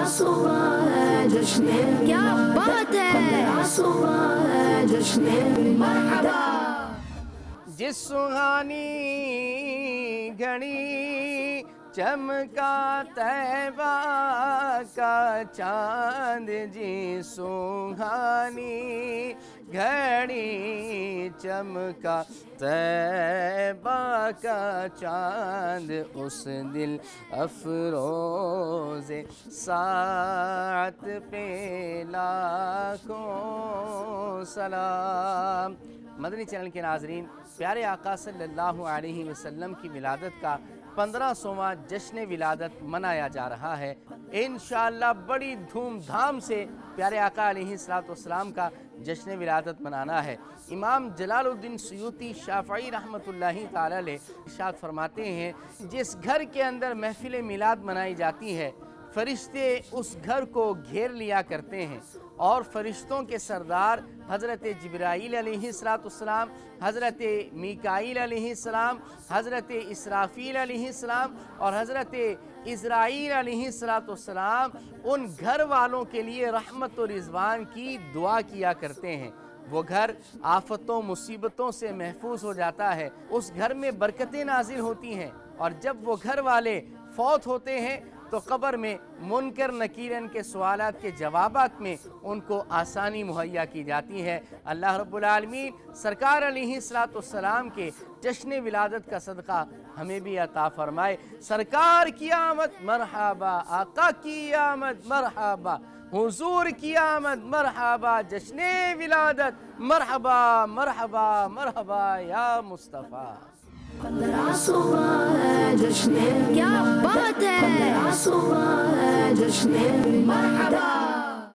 صبح ہے جشن کیا بات ہے صبح ہے جشن مرحبا جس سہانی گھڑی چمکا طیبہ کا چاند جی سہانی گھڑی چمکا طیبہ کا چاند اس دل افروز ساعت پہ لاکھوں سلام۔ مدنی چینل کے ناظرین، پیارے آقا صلی اللہ علیہ وسلم کی ولادت کا 1500واں جشن ولادت منایا جا رہا ہے۔ انشاءاللہ بڑی دھوم دھام سے پیارے آقا علیہ السلام کا جشن ولادت منانا ہے۔ امام جلال الدین سیوطی شافعی رحمۃ اللہ تعالی علیہ ارشاد فرماتے ہیں، جس گھر کے اندر محفل میلاد منائی جاتی ہے فرشتے اس گھر کو گھیر لیا کرتے ہیں، اور فرشتوں کے سردار حضرت جبرائیل علیہ السلام، حضرت میکائیل علیہ السلام، حضرت اسرافیل علیہ السلام اور حضرت عزرائیل علیہ السلام ان گھر والوں کے لیے رحمت و رضوان کی دعا کیا کرتے ہیں۔ وہ گھر آفتوں مصیبتوں سے محفوظ ہو جاتا ہے، اس گھر میں برکتیں نازل ہوتی ہیں، اور جب وہ گھر والے فوت ہوتے ہیں تو قبر میں منکر نکیر ان کے سوالات کے جوابات میں ان کو آسانی مہیا کی جاتی ہے۔ اللہ رب العالمین سرکار علیہ السلام کے جشن ولادت کا صدقہ ہمیں بھی عطا فرمائے۔ سرکار کی آمد مرحبا، آقا کی آمد مرحبا، حضور کی آمد مرحبا، جشن ولادت مرحبا مرحبا مرحبا یا مصطفیٰ۔ 15 صبح ہے جشن کیا بات ہے 15 صبح ہے جشن مرحبا